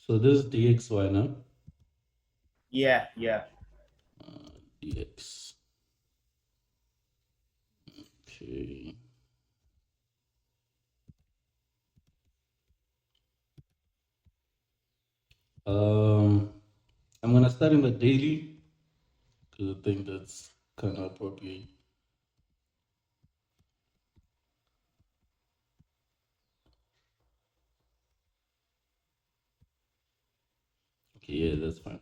So this is DXY now. Yeah, yeah. DX. Okay. Um, I'm gonna start in the daily because I think that's kind of appropriate. Okay, yeah, that's fine.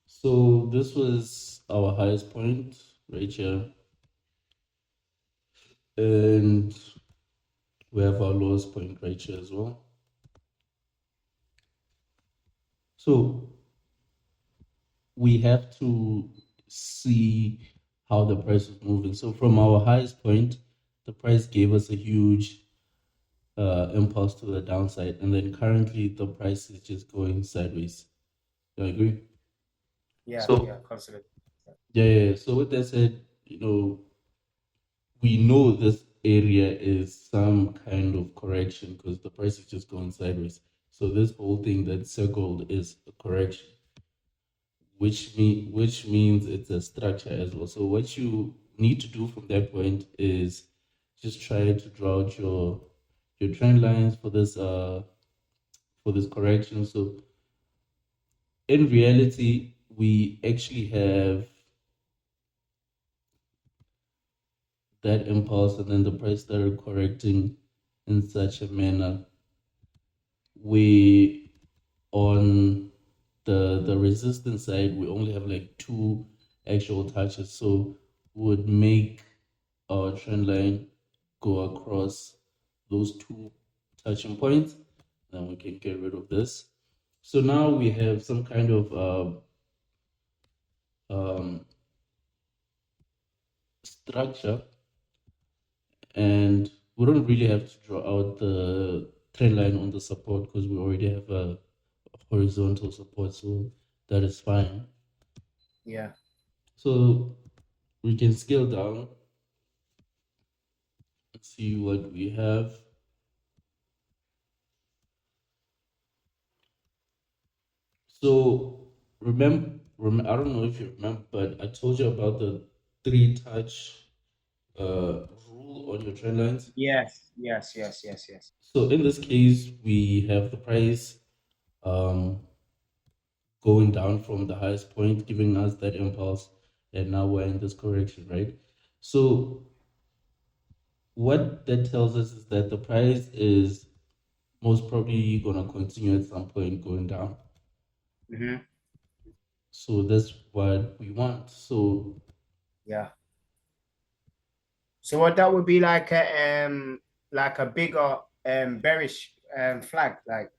So this was our highest point right here, and we have our lowest point right here as well. So we have to see how the price is moving. So from our highest point, the price gave us a huge impulse to the downside, and then currently the price is just going sideways. Do you agree? Yeah, yeah, So constantly. yeah. So with that said, we know this area is some kind of correction because the price is just going sideways. So this whole thing that's circled is a correction, which means it's a structure as well. So what you need to do from that point is just try to draw out your trend lines for this correction. So in reality, we actually have that impulse, and then the price started correcting in such a manner. We on the resistance side, we only have like two actual touches, so would make our trend line go across those two touching points. Then we can get rid of this. So now we have some kind of structure, and we don't really have to draw out the trend line on the support because we already have a horizontal support, so that is fine. Yeah. So we can scale down and see what we have. So I don't know if you remember, but I told you about the three touch rule on your trend lines. Yes, yes, yes, yes, yes. So in this case, we have the price um, going down from the highest point, giving us that impulse, and now we're in this correction, right? So what that tells us is that the price is most probably gonna continue at some point going down. Mm-hmm. So that's what we want. So Yeah. So what that would be like a bigger bearish flag, like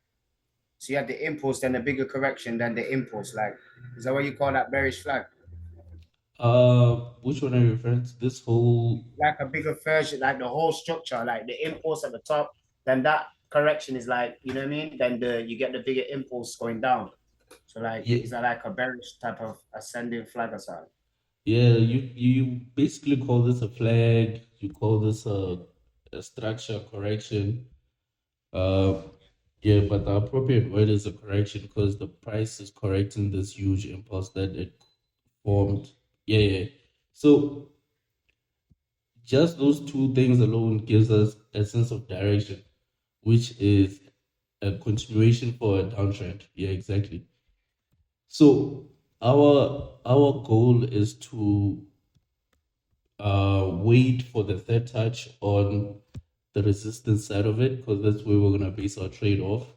so you have the impulse, then the bigger correction, then the impulse. Like, is that what you call that bearish flag? which one are you referring to? This whole Like a bigger version, like the whole structure, like the impulse at the top, then that correction is like, you know what I mean? Then you get the bigger impulse going down. So like, yeah, is that like a bearish type of ascending flag or something? yeah, you basically call this a flag, you call this a structure correction. Uh yeah, but the appropriate word is a correction because the price is correcting this huge impulse that it formed. Yeah, yeah. So just those two things alone gives us a sense of direction, which is a continuation for a downtrend. Yeah, exactly. So our goal is to wait for the third touch on the resistance side of it because that's where we're gonna base our trade off.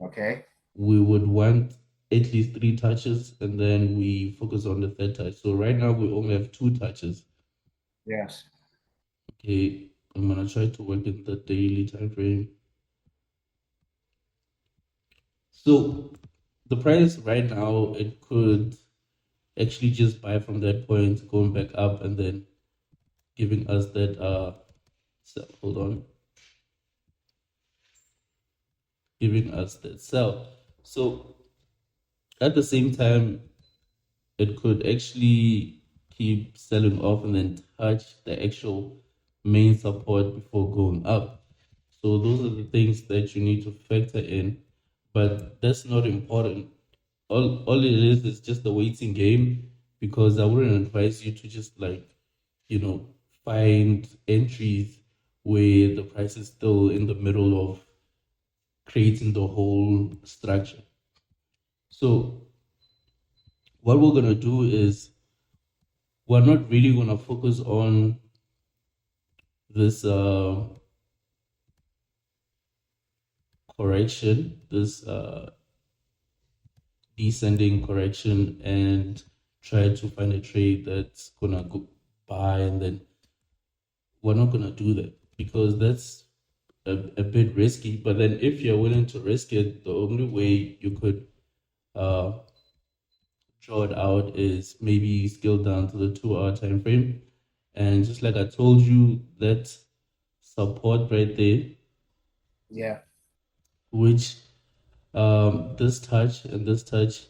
Okay. We would want at least three touches, and then we focus on the third touch. So right now we only have two touches. Yes. Okay, I'm gonna try to work in the daily time frame. So the price right now, it could actually just buy from that point, going back up, and then giving us that hold on, giving us that sell. So at the same time, it could actually keep selling off and then touch the actual main support before going up. So those are the things that you need to factor in, but that's not important. All it is just a waiting game, because I wouldn't advise you to just like, you know, find entries where the price is still in the middle of creating the whole structure. So what we're gonna do is we're not really gonna focus on this correction, this descending correction, and try to find a trade that's gonna go buy, and then we're not gonna do that because that's a bit risky. But then if you're willing to risk it, the only way you could uh, draw it out is maybe scale down to the 2 hour time frame. And just like I told you, that support right there, Yeah. which this touch and this touch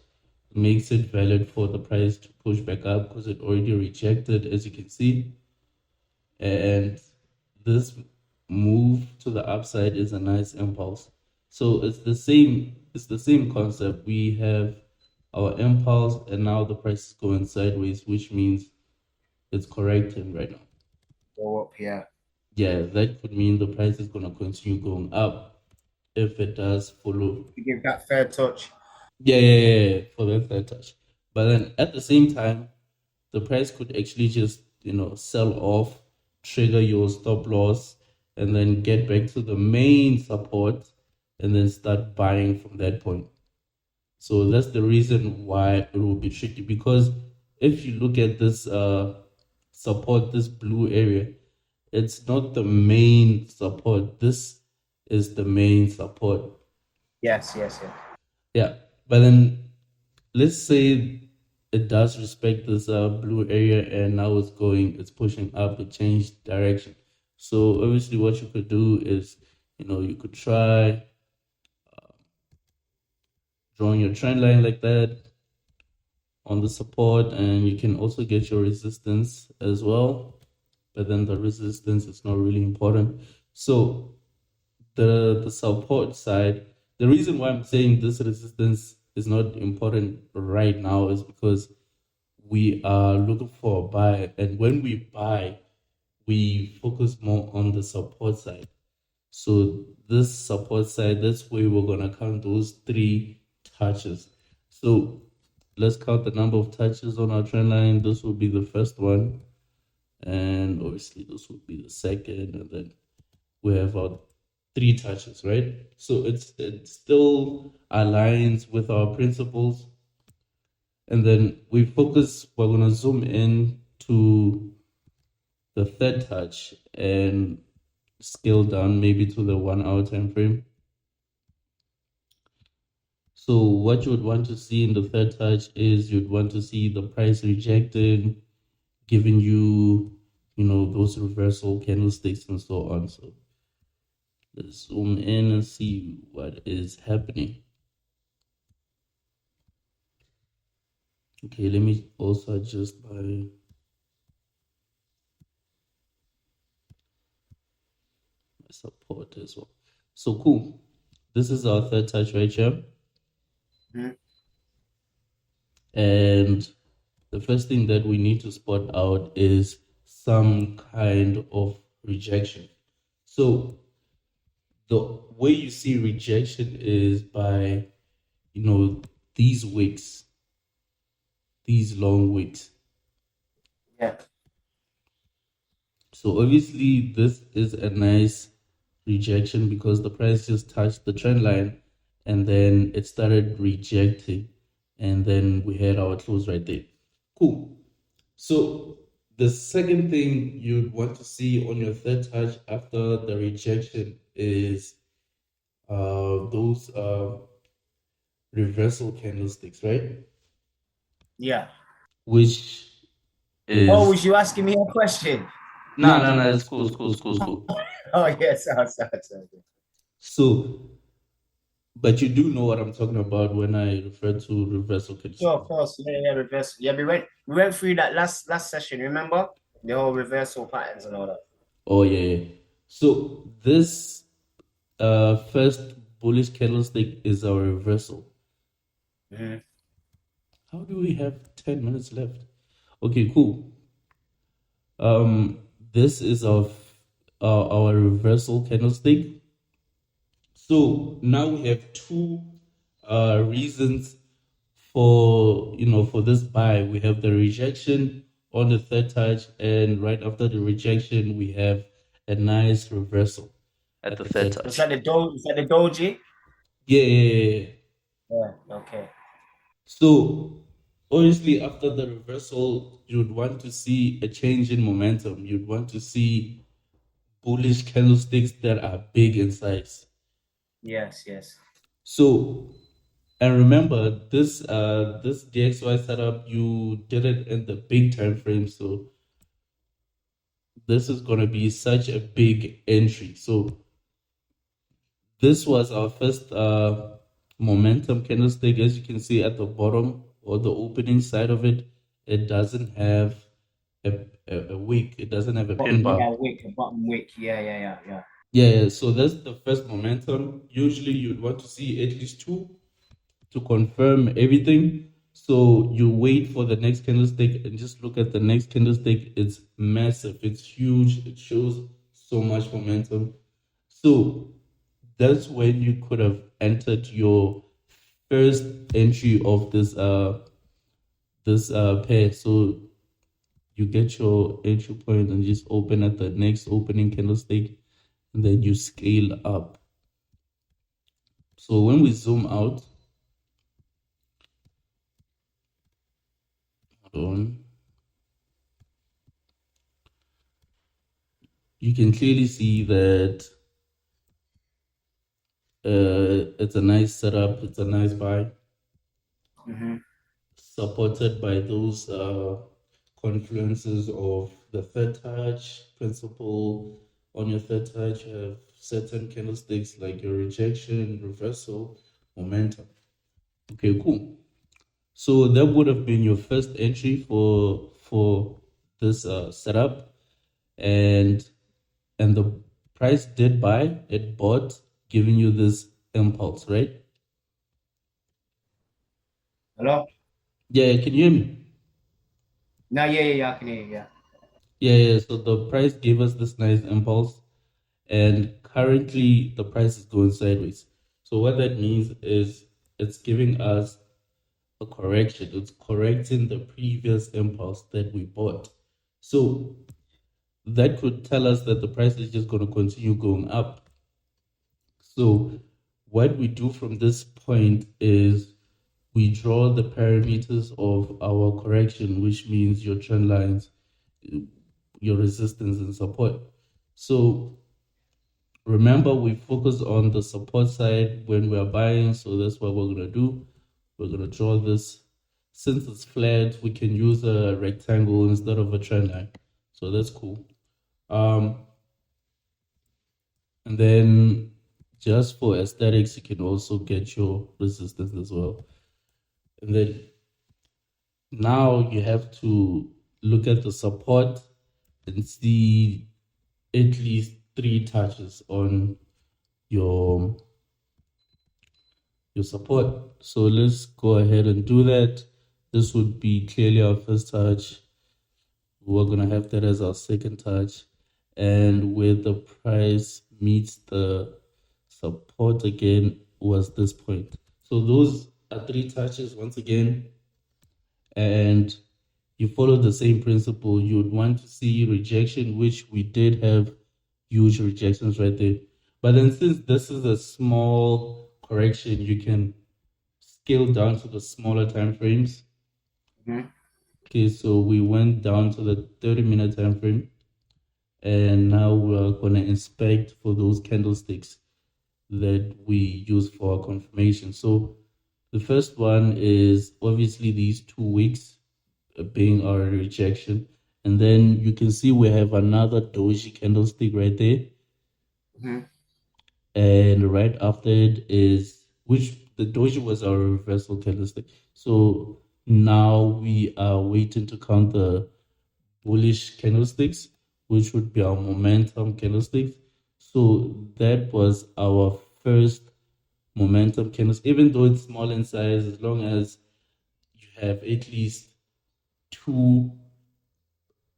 makes it valid for the price to push back up because it already rejected, as you can see. And this move to the upside is a nice impulse. So it's the same concept. We have our impulse and now the price is going sideways, which means it's correcting right now. Go up. Yeah. Yeah, that could mean the price is going to continue going up if it does follow. You give that fair touch. Yeah, for that third touch. But then at the same time, the price could actually just, sell off, trigger your stop loss, and then get back to the main support and then start buying from that point. So that's the reason why it will be tricky, because if you look at this support, this blue area, it's not the main support. This is the main support. Yes. Yes. Yes. Yeah. But then let's say it does respect this blue area, and now it's pushing up, it changed direction. So obviously what you could do is, you could try drawing your trend line like that on the support, and you can also get your resistance as well. But then the resistance is not really important. So the support side, the reason why I'm saying this resistance is not important right now is because we are looking for a buy, and when we buy, we focus more on the support side. So this support side, that's where we're gonna count those 3 touches. So let's count the number of touches on our trend line. This will be the first one, and obviously this will be the second, and then we have our 3 touches, right? So it still aligns with our principles. And then we're gonna zoom in to the third touch and scale down maybe to the 1 hour time frame. So what you would want to see in the third touch is you'd want to see the price rejected, giving you, those reversal candlesticks and so on. So let's zoom in and see what is happening. Okay, let me also adjust my support as well. So cool. This is our third touch right here. Mhm. And the first thing that we need to spot out is some kind of rejection. So the way you see rejection is by, these wicks, these long wicks. Yeah. So obviously this is a nice rejection because the price just touched the trend line and then it started rejecting, and then we had our close right there. Cool. So the second thing you'd want to see on your third touch after the rejection is those reversal candlesticks, right? Yeah. Which Oh, is was you asking me a question? no, it's cool, it's cool, it's cool, it's cool. Oh, yes. Sorry. So, but you do know what I'm talking about when I refer to reversal Sure, candlesticks. of course. Yeah, reverse. Yeah, we went through that last session, remember? The whole reversal patterns and all that. Oh yeah, yeah. So this first bullish candlestick is our reversal. Mm-hmm. How do we have 10 minutes left? Okay, cool. This is our reversal candlestick. So now we have two reasons for this buy. We have the rejection on the third touch, and right after the rejection, we have a nice reversal at the third Is touch. that the do? Is that the doji? Yeah, yeah, yeah, yeah. Yeah. Okay. So obviously, after the reversal, you'd want to see a change in momentum. You'd want to see bullish candlesticks that are big in size. Yes. Yes. So, and remember this DXY setup, you did it in the big time frame. So this is gonna be such a big entry. So this was our first momentum candlestick. As you can see at the bottom or the opening side of it, it doesn't have a wick. It doesn't have a pin bar. Yeah. Wick. Bottom wick. Yeah. Yeah. Yeah. Yeah. Yeah, so that's the first momentum. Usually you'd want to see at least two to confirm everything. So you wait for the next candlestick and just look at the next candlestick. It's massive, it's huge, it shows so much momentum. So that's when you could have entered your first entry of this pair. So you get your entry point and just open at the next opening candlestick, and then you scale up. So when we zoom out, hold on, you can clearly see that it's a nice setup, it's a nice buy, Mm-hmm. supported by those confluences of the third touch principle. On your third touch, you have certain candlesticks like your rejection, reversal, momentum. Okay, cool. So that would have been your first entry for this setup, and the price did buy, it bought, giving you this impulse, right? Hello. Yeah, can you hear me? No. Yeah. Yeah. Yeah. I can hear you. Yeah. Yeah. So the price gave us this nice impulse, and currently the price is going sideways. So what that means is it's giving us a correction. It's correcting the previous impulse that we bought. So that could tell us that the price is just going to continue going up. So what we do from this point is we draw the parameters of our correction, which means your trend lines, your resistance and support. So remember, we focus on the support side when we are buying. So that's what we're going to do. We're going to draw this. Since it's flat, we can use a rectangle instead of a trend line. So that's cool. And then just for aesthetics, you can also get your resistance as well. And then now you have to look at the support and see at least 3 touches on your support. So let's go ahead and do that. This would be clearly our first touch. We're going to have that as our second touch. And where the price meets the support again was this point. So those are 3 touches once again. And you follow the same principle. You would want to see rejection, which we did have huge rejections right there. But then since this is a small correction, you can scale down to the smaller time frames. Mm-hmm. Okay, so we went down to the 30-minute time frame, and now we're going to inspect for those candlesticks that we use for our confirmation. So the first one is obviously these 2 weeks being our rejection. And then you can see we have another doji candlestick right there. Mm-hmm. And right after it is, which the doji was our reversal candlestick. So now we are waiting to count the bullish candlesticks, which would be our momentum candlesticks. So that was our first momentum candles, even though it's small in size, as long as you have at least two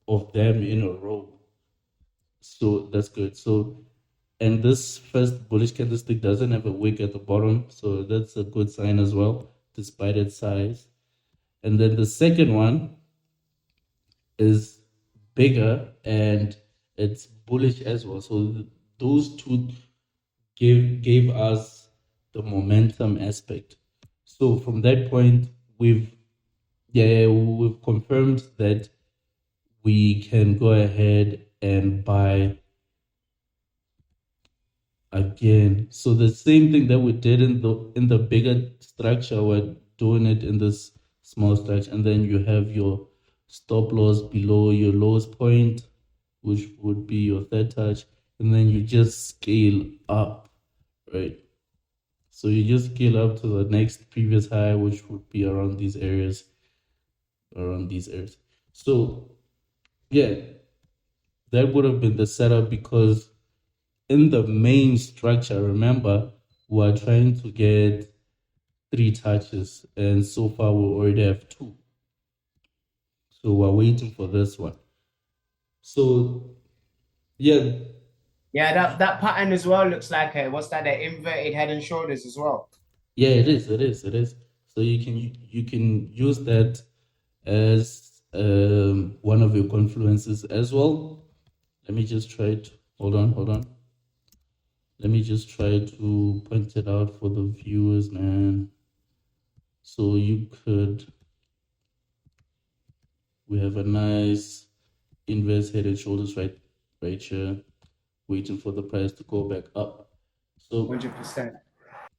of them in a row. So that's good. So, and this first bullish candlestick doesn't have a wick at the bottom, so that's a good sign as well, despite its size. And then the second one is bigger and it's bullish as well. So those two gave us the momentum aspect. So from that point, we've confirmed that we can go ahead and buy again. So the same thing that we did in the bigger structure, we're doing it in this small structure, and then you have your stop loss below your lowest point, which would be your third touch, and then you just scale up, right? So you just scale up to the next previous high, which would be around these areas, around these areas. So yeah, that would have been the setup because in the main structure, remember, we're trying to get three touches, and so far we already have two. So we're waiting for this one. So yeah, Yeah, that pattern as well looks like a what's that? The inverted head and shoulders as well. yeah, it is. So you can use that as one of your confluences as well. Let me just try to hold on. Let me just try to point it out for the viewers, man. So we have a nice inverse head and shoulders right here, waiting for the price to go back up. So 100%.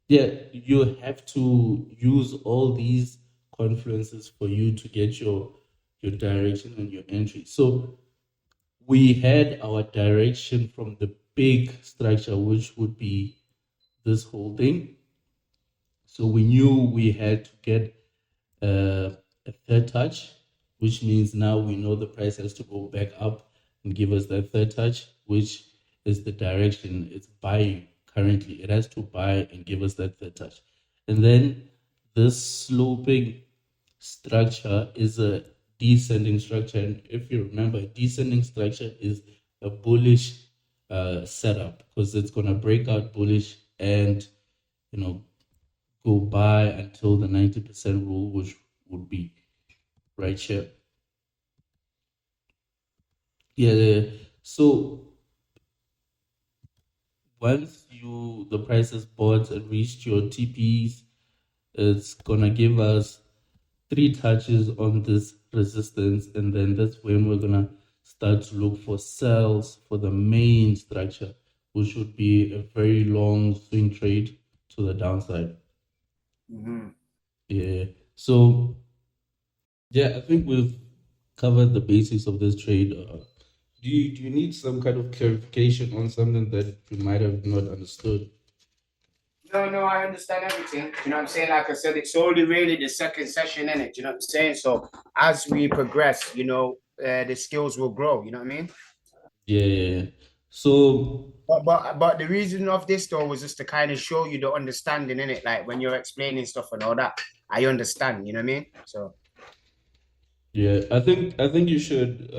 yeah, you have to use all these confluences for you to get your direction and your entry. So we had our direction from the big structure, which would be this whole thing. So we knew we had to get a third touch, which means now we know the price has to go back up and give us that third touch, which is the direction it's buying currently. It has to buy and give us that third touch. And then this sloping structure is a descending structure. And if you remember, a descending structure is a bullish setup because it's going to break out bullish and, you know, go by until the 90% rule, which would be right here. Yeah. So once the price is bought and reached your TPs, it's gonna give us three touches on this resistance, and then that's when we're gonna start to look for sells for the main structure, which would be a very long swing trade to the downside. Mm-hmm. Yeah. So yeah, I think we've covered the basics of this trade. Do you need some kind of clarification on something that you might have not understood? No, I understand everything. You know what I'm saying? Like I said, it's only really the second session in it. You know what I'm saying? So as we progress, the skills will grow. You know what I mean? Yeah, yeah, yeah. So But the reason of this though was just to kind of show you the understanding in it. Like when you're explaining stuff and all that, I understand. You know what I mean? So yeah, I think you should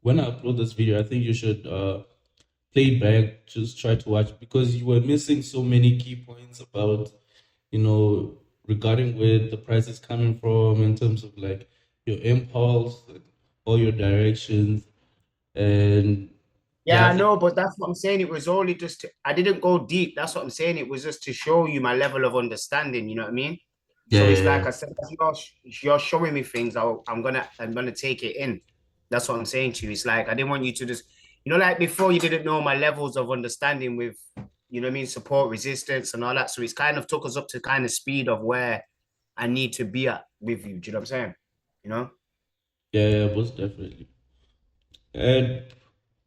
when I upload this video, I think you should play it back, just try to watch because you were missing so many key points about, you know, regarding where the price is coming from in terms of like your impulse, all your directions, and yeah, yeah, I I think know, but that's what I'm saying. It was only I didn't go deep. That's what I'm saying. It was just to show you my level of understanding. You know what I mean? yeah, So it's yeah, like I said, as you're showing me things. I'm gonna take it in. That's what I'm saying to you. It's like I didn't want you to just, like before you didn't know my levels of understanding with, what I mean, support, resistance, and all that. So it's kind of took us up to kind of speed of where I need to be at with you. Do you know what I'm saying? You know? yeah, yeah, most definitely. And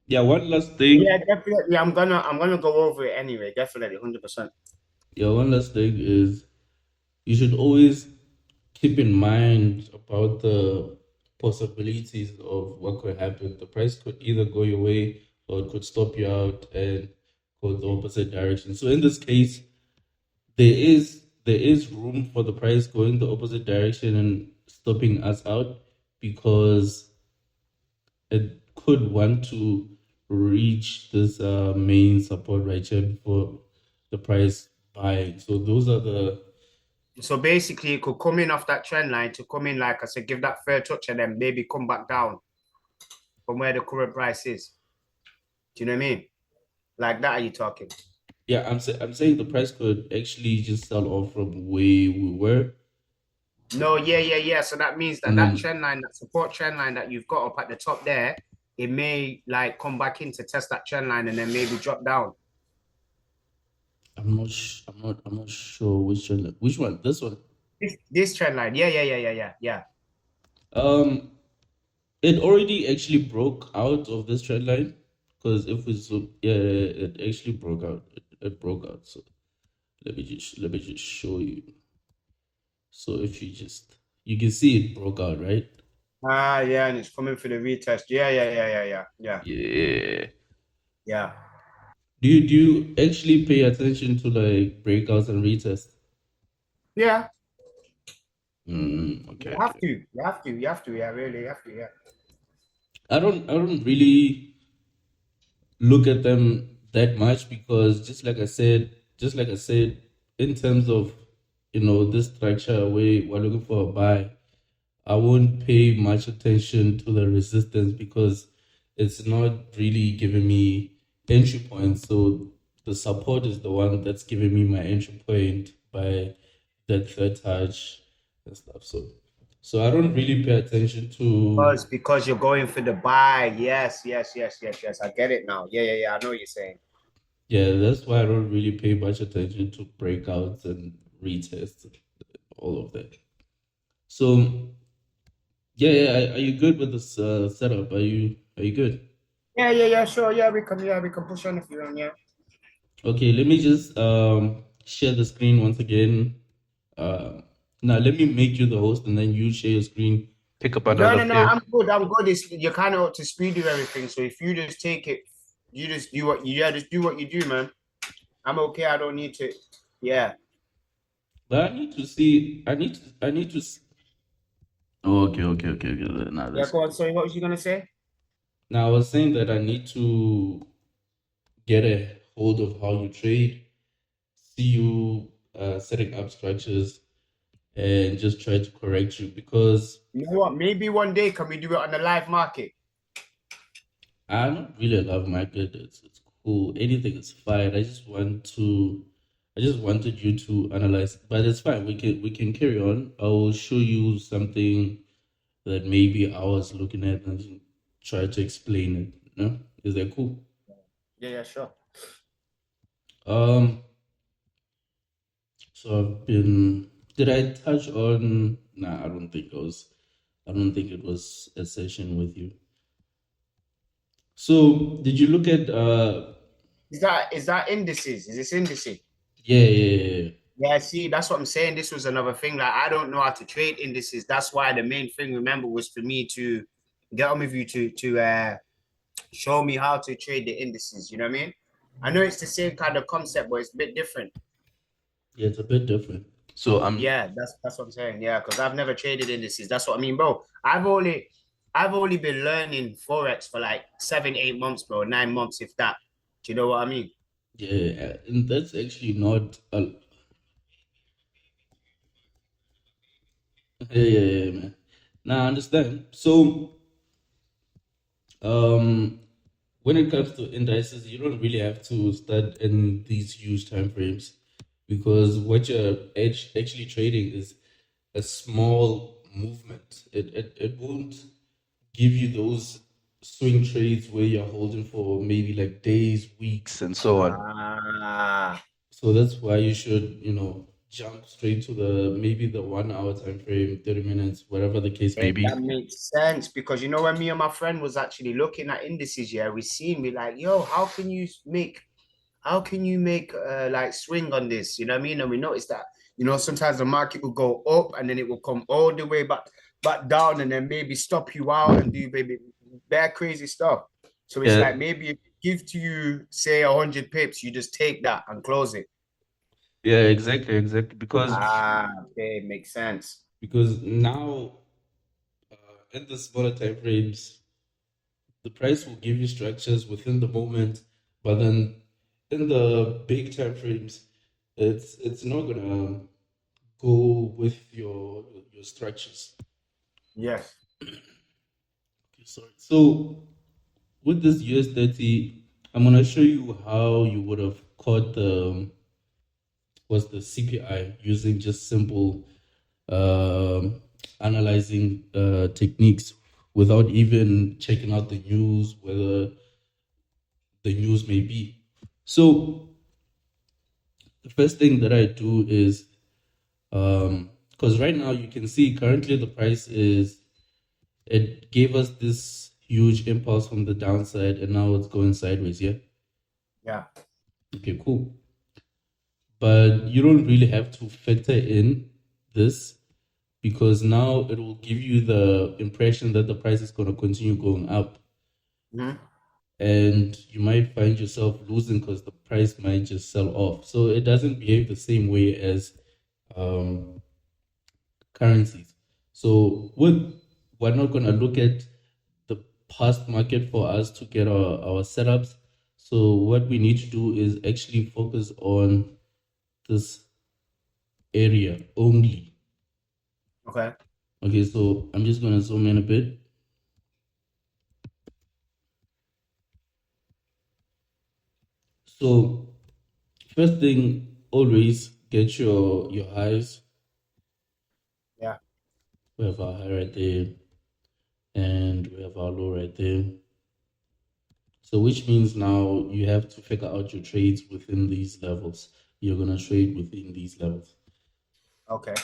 yeah, one last Yeah, thing. definitely. I'm gonna go over it anyway. Definitely, 100%. Yeah, one last thing is you should always keep in mind about the possibilities of what could happen. The price could either go your way or it could stop you out. And goes the opposite direction. So in this case, there is room for the price going the opposite direction and stopping us out because it could want to reach this main support right here before the price buying. So those are the So basically, it could come in off that trend line to come in, like I said, give that fair touch and then maybe come back down from where the current price is. Do you know what I mean? Like that, are you talking? yeah. I'm saying the price could actually just sell off from where we were, No, yeah. So that means that and that then trend line, that support trend line that you've got up at the top there, it may like come back in to test that trend line and then maybe drop down. I'm not sure which one this one. This trend line, yeah. Um, it already actually broke out of this trend line because if we zoom, yeah, it actually broke out. It broke out. So let me just show you. So if you can see it broke out, right? Yeah, and it's coming for the retest. Yeah. Yeah. Yeah. Do you actually pay attention to like breakouts and retests? Yeah. Okay, You have okay. to. Yeah, really, you have to. Yeah. I don't really look at them that much because just like I said, in terms of this structure where we're looking for a buy, I won't pay much attention to the resistance because it's not really giving me entry points. So the support is the one that's giving me my entry point by that third touch and stuff. So I don't really pay attention to. Because you're going for the buy. Yes. I get it now. Yeah. I know what you're saying. Yeah, that's why I don't really pay much attention to breakouts and retests, and all of that. So yeah, are you good with this setup? Are you good? Yeah. Sure. Yeah, we can push on if you want. Yeah. Okay, let me just share the screen once again. Uh, Now let me make you the host, and then you share your screen. Pick up No, another no, no. pair. I'm good. I'm good. You're kind of up to speed with everything. So if you just take it, you just do what you just do what you do, man. I'm okay. I don't need to. Yeah. But I need to see. I need to. Okay, okay. Now Yeah. that's Go good. on. Sorry, what was you gonna say? Now I was saying that I need to get a hold of how you trade, see you setting up structures, and just try to correct you because You know what? Maybe one day can we do it on the live market? I don't really love market. It's cool. Anything is fine. I just wanted you to analyze, but it's fine. We can carry on. I will show you something that maybe I was looking at and try to explain it. Is that cool? Yeah, sure. Um, so I've been. Did I touch on? Nah, I don't think I was. I don't think it was a session with you. So did you look at? Is that indices? Is this indices? Yeah. Yeah, see, that's what I'm saying. This was another thing. Like, I don't know how to trade indices. That's why the main thing, remember, was for me to get on with you to show me how to trade the indices. You know what I mean? I know it's the same kind of concept, but it's a bit different. Yeah, it's a bit different. So I'm Yeah, that's what I'm saying. Yeah, because I've never traded indices. That's what I mean, bro. I've only been learning forex for like 7, 8 months, bro. 9 months, if that. Do you know what I mean? yeah, and that's actually not a yeah, man. Now I understand. So when it comes to indices, you don't really have to start in these huge time frames because what you're actually trading is a small movement. It won't give you those swing trades where you're holding for maybe like days, weeks, and so on. Ah, So that's why you should, jump straight to the maybe the 1 hour time frame, 30 minutes, whatever the case may that be. makes sense because you know when me and my friend was actually looking at indices, yeah, we seen me like, yo, how can you make like swing on this? You know what I mean? And we noticed that, sometimes the market will go up and then it will come all the way back down and then maybe stop you out and do maybe bad crazy stuff. So it's Yeah, like maybe give to you, say 100 pips, you just take that and close it. Yeah, exactly. Ah, okay, makes sense. Because now in the smaller time frames, the price will give you structures within the moment, but then in the big time frames, it's not gonna go with your structures. Yes. Okay, sorry. So with this US 30, I'm gonna show you how you would have caught the CPI using just simple um, analyzing techniques without even checking out the news, whether the news may be. So the first thing that I do is because right now you can see currently the price is, it gave us this huge impulse from the downside and now it's going sideways. Yeah. Yeah. Okay, cool. But you don't really have to factor in this because now it will give you the impression that the price is going to continue going up. Mhm. And you might find yourself losing because the price might just sell off. So it doesn't behave the same way as um, currencies. So we're not going to look at the past market for us to get our setups. So what we need to do is actually focus on this area only. Okay. Okay, so I'm just going to zoom in a bit. So first thing, always get your highs. Yeah. We have our high right there, and we have our low right there. So which means now you have to figure out your trades within these levels. You're gonna trade within these levels. Okay.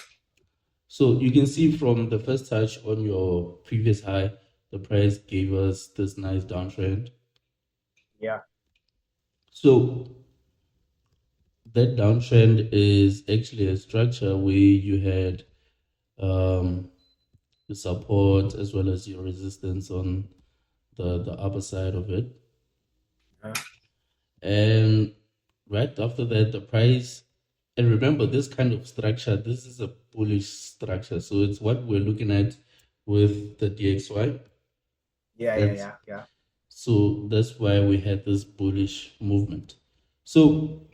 So you can see from the first touch on your previous high, the price gave us this nice downtrend. Yeah. So that downtrend is actually a structure where you had um, the support as well as your resistance on the upper side of it. Yeah. And right after that, the price, and remember this kind of structure, this is a bullish structure. So it's what we're looking at with the DXY. Yeah. Yeah. That's Yeah. Yeah. so that's why we had this bullish movement. So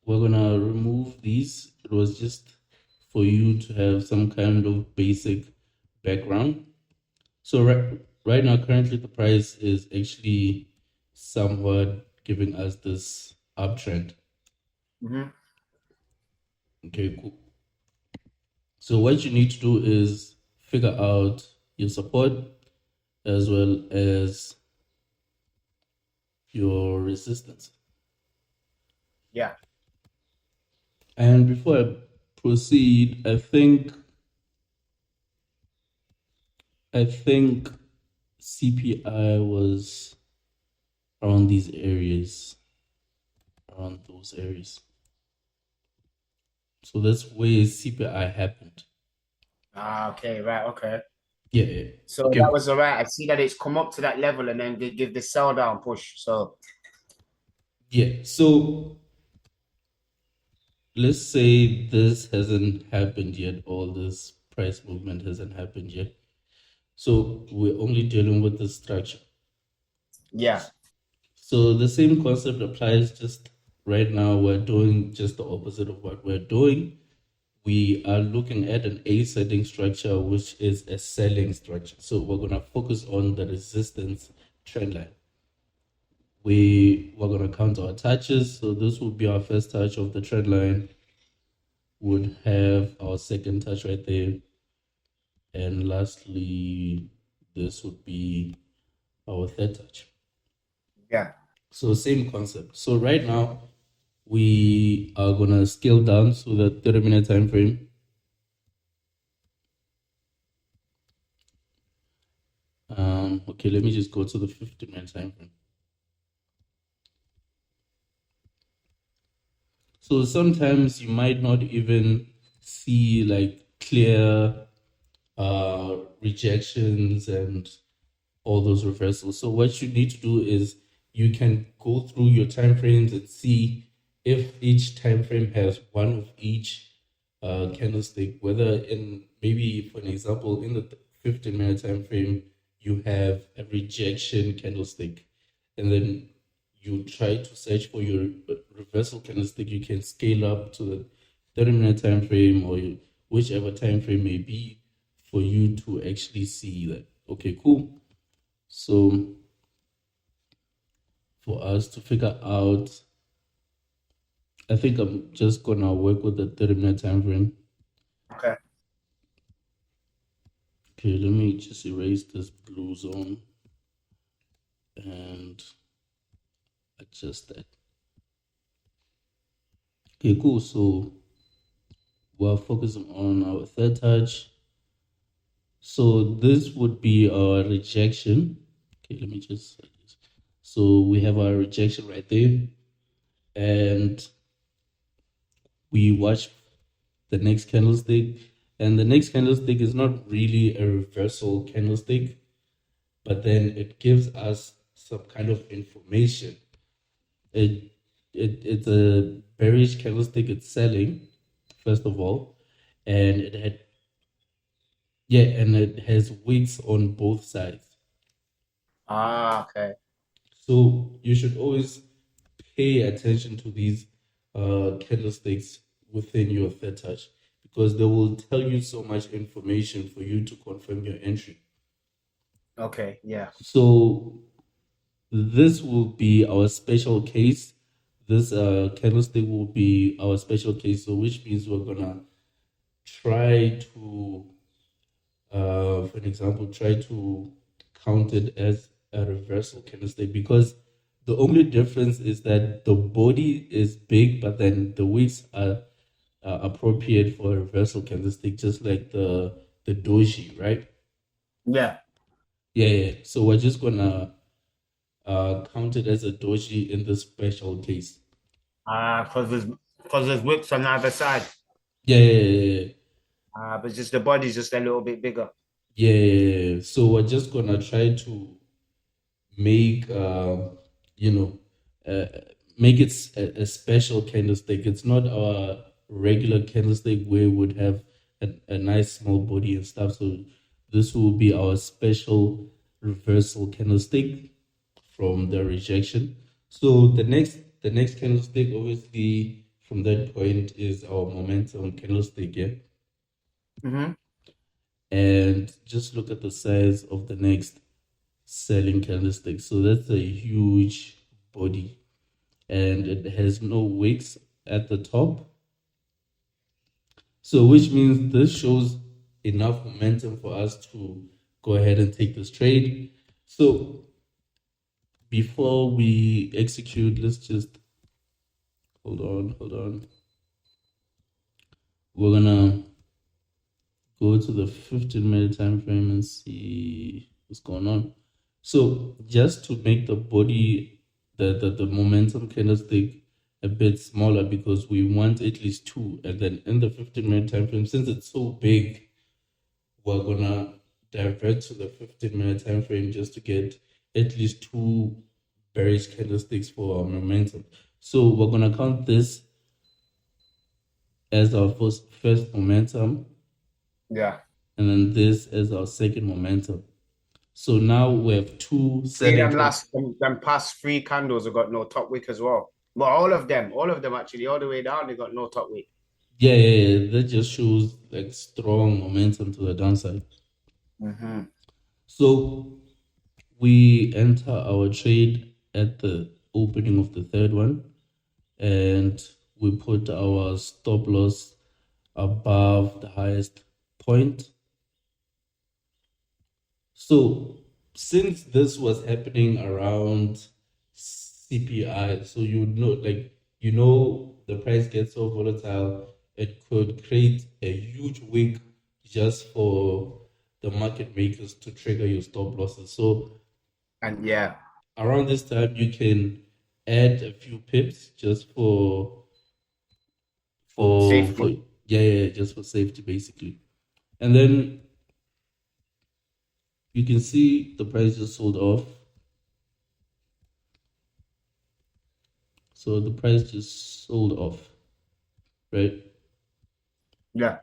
we're gonna remove these. It was just for you to have some kind of basic background. So right now, currently the price is actually somewhat giving us this uptrend. Hmm. Okay, cool. So what you need to do is figure out your support as well as your resistance. Yeah. And before I proceed, I think CPI was around these areas, around those areas. So that's where CPI happened. Ah, okay. Right. Okay. Yeah, yeah. So that Okay. was all right. I see that it's come up to that level and then they give the sell down push. So Yeah. So let's say this hasn't happened yet, or this price movement hasn't happened yet. So we're only dealing with the structure. yeah. So the same concept applies, just right now we're doing just the opposite of what we're doing. We are looking at an ascending structure, which is a selling structure. So we're going to focus on the resistance trend line. We're going to count our touches. So this will be our first touch of the trend line. Would have our second touch right there. And lastly, this would be our third touch. Yeah. So same concept. So right now, we are gonna scale down to the 30-minute time frame. Okay, let me just go to the 50-minute time frame. So sometimes you might not even see like clear rejections and all those reversals. So what you need to do is you can go through your time frames and see if each time frame has one of each candlestick, whether in maybe for an example in the 15-minute time frame you have a rejection candlestick, and then you try to search for your reversal candlestick. You can scale up to the 30-minute time frame or whichever time frame may be for you to actually see that. Okay, cool. So for us to figure out, I think I'm just gonna work with the 30-minute time frame. Okay. Okay, let me just erase this blue zone and adjust that. Okay, cool. So we're focusing on our third touch. So this would be our rejection. Okay, let me just. So we have our rejection right there, and we watch the next candlestick, and the next candlestick is not really a reversal candlestick, but then it gives us some kind of information. It's a bearish candlestick. It's selling, first of all, and it has wicks on both sides. Okay. So you should always pay attention to these candlesticks within your third touch, because they will tell you so much information for you to confirm your entry. Okay. Yeah. So this will be our special case. This candlestick will be our special case. So which means we're gonna try to, for an example, try to count it as a reversal candlestick, because the only difference is that the body is big, but then the wicks are appropriate for a reversal candlestick, just like the doji, right? Yeah. Yeah. So we're just gonna count it as a doji in this special case. Because there's whips on either side. Yeah. But just the body's just a little bit bigger. Yeah. So we're just gonna try to make you know uh, make it a special candlestick. It's not our regular candlestick where we would have a nice small body and stuff. So this will be our special reversal candlestick from the rejection. So the next candlestick, obviously from that point, is our momentum candlestick, yeah. Mm-hmm. And just look at the size of the next selling candlestick. So that's a huge body, and it has no wicks at the top. So which means this shows enough momentum for us to go ahead and take this trade. So before we execute, let's just hold on. We're gonna go to the 15-minute time frame and see what's going on. So just to make the body, the momentum candlestick a bit smaller, because we want at least two, and then in the 15-minute time frame, since it's so big, we're gonna divert to the 15-minute time frame just to get at least two bearish candlesticks for our momentum. So we're gonna count this as our first momentum, Yeah. and then this as our second momentum. So now we have two See selling them past three candles have got no top wick as well. But all of them actually, all the way down, they got no top wick. Yeah. That just shows like strong momentum to the downside. Mm-hmm. So we enter our trade at the opening of the third one, and we put our stop loss above the highest point. So since this was happening around CPI, so the price gets so volatile, it could create a huge wick just for the market makers to trigger your stop losses. So And yeah, around this time, you can add a few pips just for safety. yeah, just for safety basically. And then You can see the price just sold off. So the price just sold off, right? Yeah.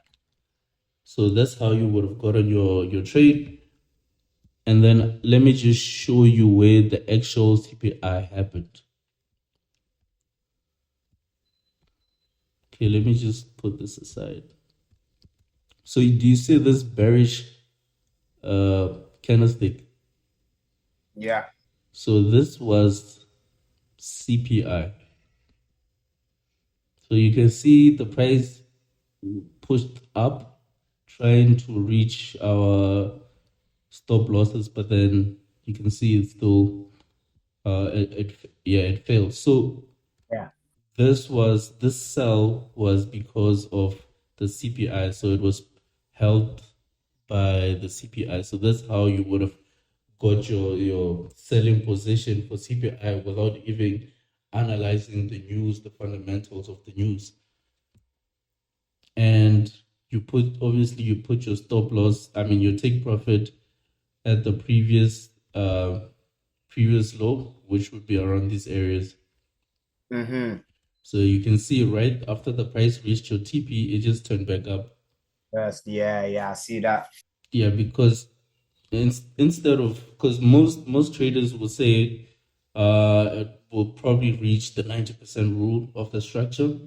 So that's how you would have gotten your trade. And then let me just show you where the actual CPI happened. Okay, let me just put this aside. So do you see this bearish candlestick? Yeah. So this was CPI. So you can see the price pushed up, trying to reach our stop losses, but then you can see it's still it failed. So Yeah. this sell was because of the CPI, so it was held by the CPI. So that's how you would have got your selling position for CPI without even analyzing the news, the fundamentals of the news. And you put your stop loss, I mean your take profit at the previous low, which would be around these areas. Mm-hmm. So you can see right after the price reached your TP, it just turned back up. Yes. Yeah. Yeah. I see that. Yeah, because instead of, because most traders will say it will probably reach the 90% rule of the structure,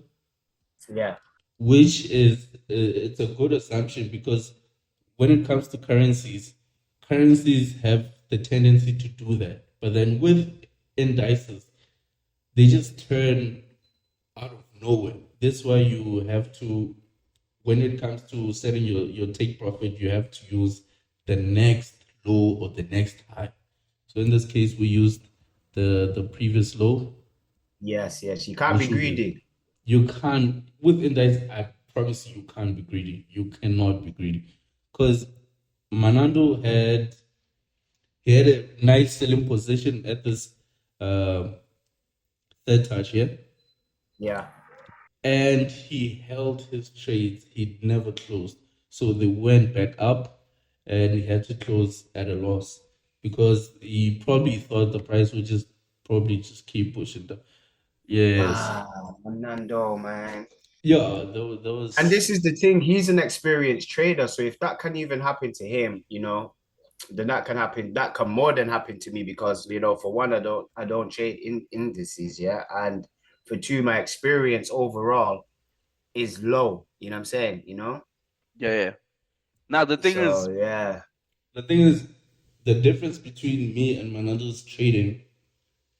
Yeah. which is it's a good assumption because when it comes to currencies have the tendency to do that. But then with indices, they just turn out of nowhere. That's why you have to, when it comes to setting your take profit, you have to use the next low or the next high. So in this case, we used the previous low, Yes. Yes. You can't be which would be, greedy. you can't, with index, I promise you can't be greedy. You cannot be greedy. Because Manando he had a nice selling position at this uh, third touch here. Yeah. And he held his trades. He never closed. So they went back up and he had to close at a loss because he probably thought the price would just probably just keep pushing down. Yes. Wow. Fernando, man. Yeah, there And was. this is the thing, he's an experienced trader. So if that can even happen to him, then that can happen. That can more than happen to me because for one, I don't trade in indices, yeah. And for two, my experience overall is low. You know what I'm saying? Yeah, yeah. Now the thing So is, yeah. The thing is, the difference between me and Manando's trading,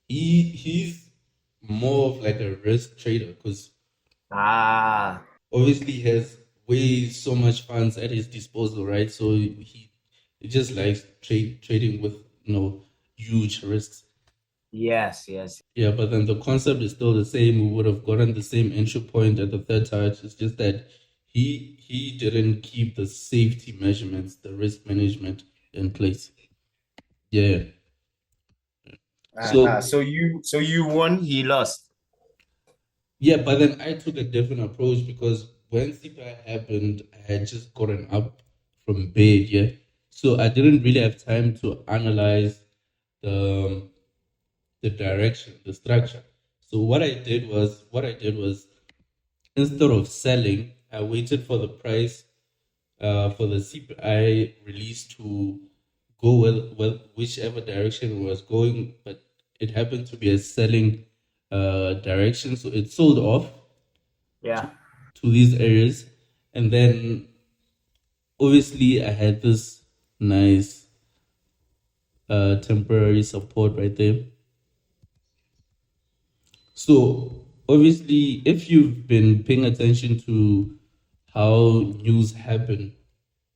he's more of like a risk trader because Ah, obviously he has way so much funds at his disposal, right? So he just likes trading with huge risks. yes, yes. Yeah, but then the concept is still the same. We would have gotten the same entry point at the third touch. It's just that he didn't keep the safety measurements, the risk management in place. Yeah. Uh-huh. So So you won, he lost. yeah, but then I took a different approach because when CPI happened, I had just gotten up from bed, yeah. So I didn't really have time to analyze the the direction, the structure. So what I did was instead of selling, I waited for the price for the CPI release to go whichever direction it was going, but it happened to be a selling direction, so it sold off Yeah. to, to these areas, and then obviously I had this nice temporary support right there. So obviously, if you've been paying attention to how news happen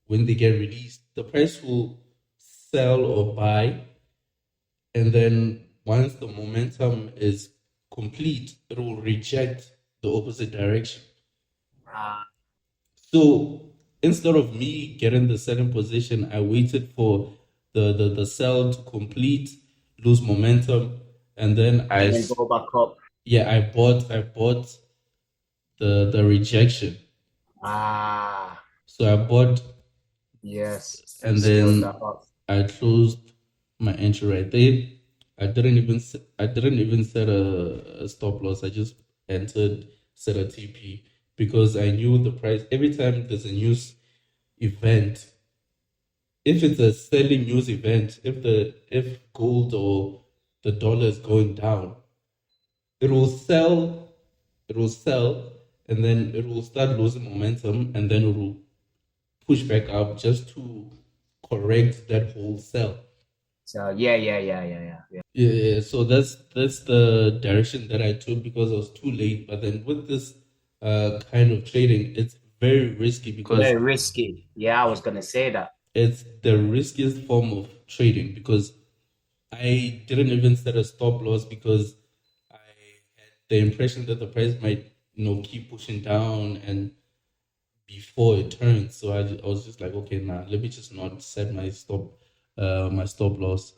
when they get released, the price will sell or buy, and then once the momentum is complete, it will reject the opposite direction. Ah, So instead of me getting the selling position, I waited for the sell to complete, lose momentum, and then and then go back up. I bought the rejection. Ah, So I bought yes. And and sealed that then up. I closed my entry right there. I didn't even set a stop loss. I just set a TP because I knew the price. Every time there's a news event, if it's a selling news event, if gold or the dollar is going down, it will sell, and then it will start losing momentum, and then it will push back up just to correct that whole sell. So yeah. Yeah, so that's the direction that I took because I was too late. But then with this kind of trading, it's very risky because Very risky. Yeah, I was gonna say that. it's the riskiest form of trading because I didn't even set a stop loss because I had the impression that the price might, keep pushing down and before it turns. So I was just like, okay, nah, let me just not set my stop loss,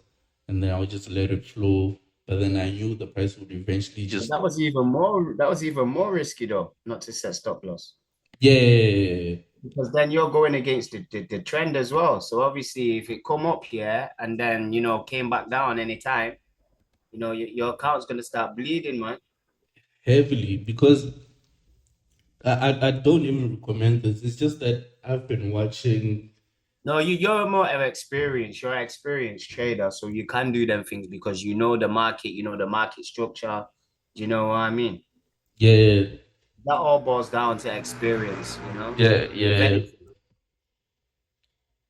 and then I would just let it flow. But then I knew the price would eventually But just that was even more risky though, not to set stop loss. yeah. Because then you're going against the trend as well. So obviously if it come up here and then came back down anytime, your account's gonna start bleeding, man. Heavily because I don't even recommend this. It's just that I've been watching. No, you're more of experienced. You're an experienced trader, so you can do them things because you know the market, you know the market structure. Do you know what I mean? Yeah, That all boils down to experience, With yeah. anything.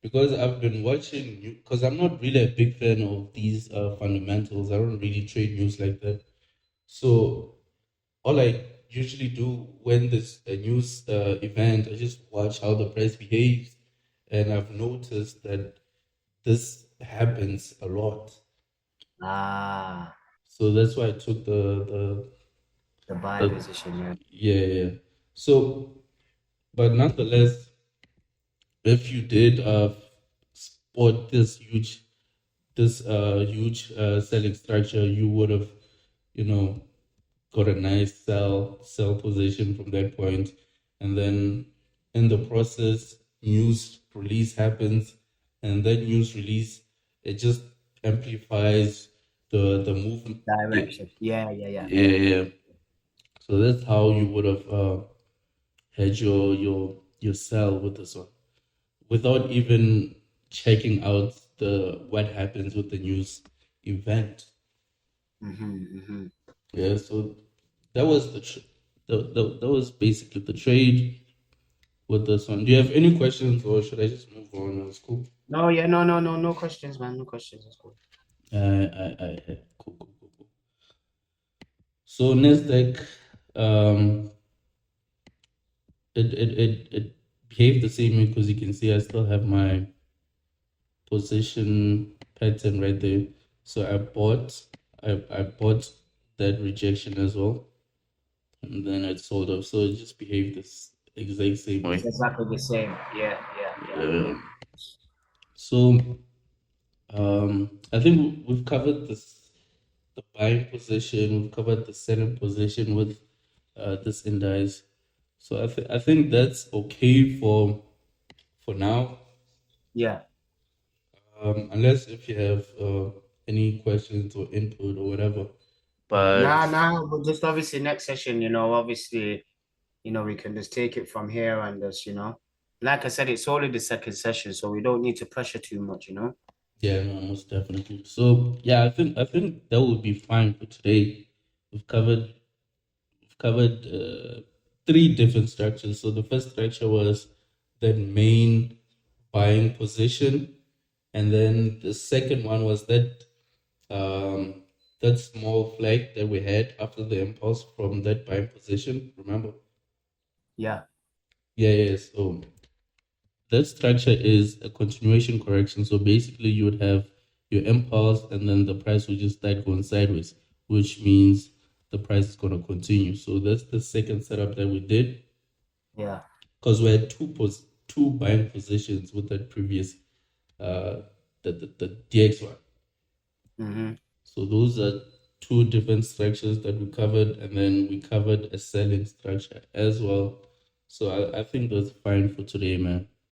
Because I've been watching because I'm not really a big fan of these fundamentals. I don't really trade news like that. So all I usually do when there's a news event, I just watch how the price behaves, and I've noticed that this happens a lot. Ah, So that's why I took the buy the position, yeah. yeah. So, but nonetheless, if you did spot this huge selling structure, you would have, you know, got a nice sell position from that point, and then in the process, news release happens, and that news release it just amplifies the movement. Direction. Yeah. Yeah. So that's how you would have had your sell with this one without even checking out the what happens with the news event. Mm-hmm. Yeah, so that was that was basically the trade with this one. Do you have any questions, or should I just move on? It's cool. No, yeah, no questions, man. No questions. That's cool. Cool. So nasdaq, it behaved the same way because you can see I still have my position pattern right there. So I bought that rejection as well, and then it sold off. So it just behaved this exact same way. It's exactly the same. Yeah. So I think we've covered the buying position, we've covered the selling position with this index. So I think that's okay for now. Yeah. Unless if you have any questions or input or whatever. But Nah. But just obviously next session, obviously, we can just take it from here and just, like I said, it's only the second session, so we don't need to pressure too much. yeah, no, most definitely. So yeah, I think that would be fine for today. We've covered three different structures. So the first structure was that main buying position, and then the second one was that small flag that we had after the impulse from that buying position. Remember? Yeah. Yeah. So that structure is a continuation correction. So basically, you would have your impulse, and then the price will just start going sideways, which means the price is going to continue. So that's the second setup that we did. Yeah. Because we had two buying positions with that previous the DX one. Mm-hmm. So those are two different structures that we covered, and then we covered a selling structure as well. So I think that's fine for today, man.